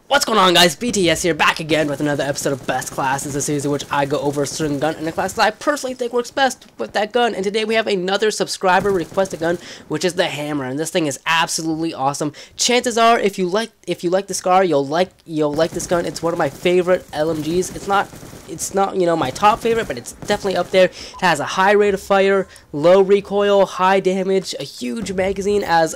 What's going on, guys? BTS here, back again with another episode of Best Classes, a series in which I go over a certain gun in a class that I personally think works best with that gun. And today we have another subscriber requested gun, which is the Hammer, and this thing is absolutely awesome. Chances are, if you like the Scar, you'll like this gun. It's one of my favorite LMGs. It's not, you know, my top favorite, but it's definitely up there. It has a high rate of fire, low recoil, high damage, a huge magazine as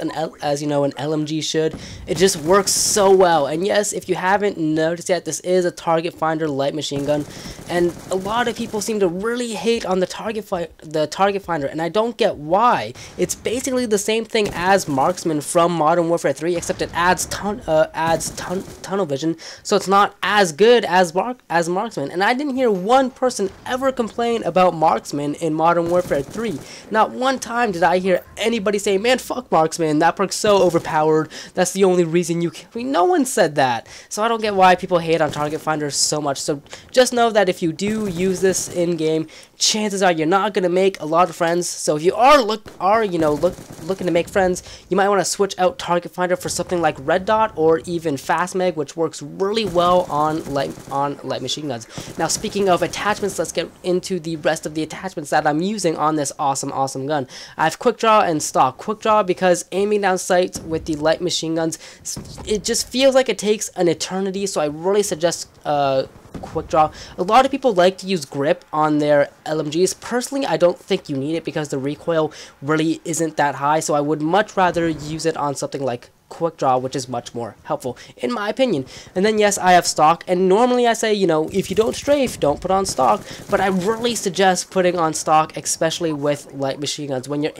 you know, an LMG should. It just works so well. And yes, if you haven't noticed yet, this is a target finder light machine gun, and a lot of people seem to really hate on the target finder, and I don't get why. It's basically the same thing as Marksman from Modern Warfare 3, except it adds tunnel vision, so it's not as good as Marksman. And I didn't hear one person ever complain about Marksman in Modern Warfare 3. Not one time did I hear anybody say, man, fuck Marksman, that perk's so overpowered, that's the only reason you can. I mean, no one said that. So I don't get why people hate on target finders so much. So just know that if you do use this in game, chances are you're not gonna make a lot of friends. So if you are looking to make friends, you might want to switch out target finder for something like red dot or even fast mag, which works really well on light machine guns. Now, speaking of attachments, let's get into the rest of the attachments that I'm using on this awesome gun. I have quick draw and stock. Quick draw because aiming down sights with the light machine guns, it just feels like it takes an eternity, so I really suggest quick draw. A lot of people like to use grip on their LMGs. Personally, I don't think you need it because the recoil really isn't that high, so I would much rather use it on something like quick draw, which is much more helpful in my opinion. And then yes, I have stock, and normally I say, you know, if you don't strafe, don't put on stock, but I really suggest putting on stock, especially with light machine guns. When you're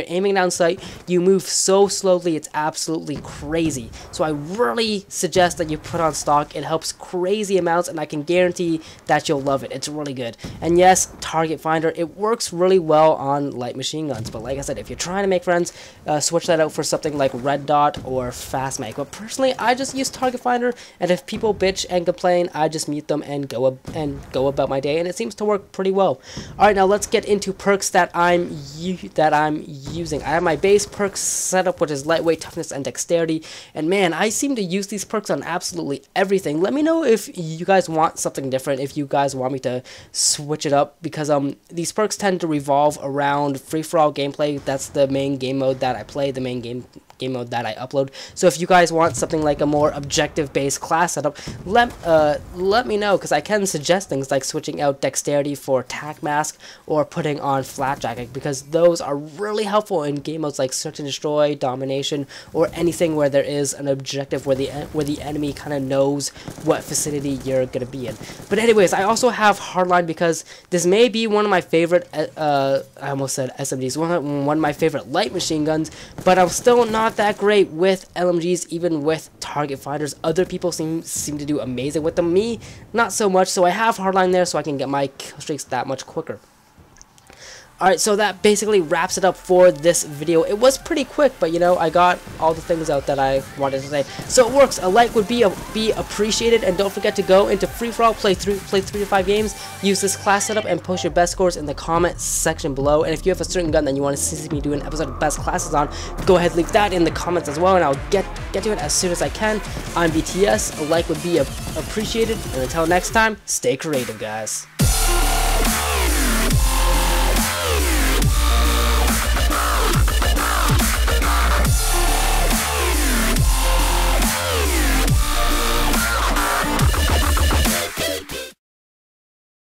aiming down sight, you move so slowly, it's absolutely crazy. So I really suggest that you put on stock. It helps crazy amounts, and I can guarantee that you'll love it. It's really good. And yes, target finder, it works really well on light machine guns, but like I said, if you're trying to make friends, switch that out for something like red dot or fast mag. But personally, I just use target finder, and if people bitch and complain, I just mute them and go about my day, and it seems to work pretty well. All right, now let's get into perks that I'm using. I have my base perks set up, which is lightweight, toughness, and dexterity, and man, I seem to use these perks on absolutely everything. Let me know if you guys want something different, if you guys want me to switch it up, because these perks tend to revolve around free-for-all gameplay. That's the main game mode that I play, the main game mode that I upload. So if you guys want something like a more objective based class setup, let me know, because I can suggest things like switching out dexterity for tac mask or putting on flat jacket, because those are really helpful in game modes like search and destroy, domination, or anything where there is an objective where the enemy kind of knows what vicinity you're gonna be in. But anyways, I also have hardline because this may be one of my favorite I almost said SMGs, one of my favorite light machine guns, but I'm still not that great with LMGs, even with target finders. Other people seem to do amazing with them, me not so much, so I have hardline there so I can get my kill streaks that much quicker. Alright, so that basically wraps it up for this video. It was pretty quick, but you know, I got all the things out that I wanted to say. So it works. A like would be appreciated, and don't forget to go into free-for-all, play 3 to 5 games, use this class setup, and post your best scores in the comment section below. And if you have a certain gun that you want to see me do an episode of best classes on, go ahead, leave that in the comments as well, and I'll get to it as soon as I can. I'm BTS. A like would be appreciated, and until next time, stay creative, guys.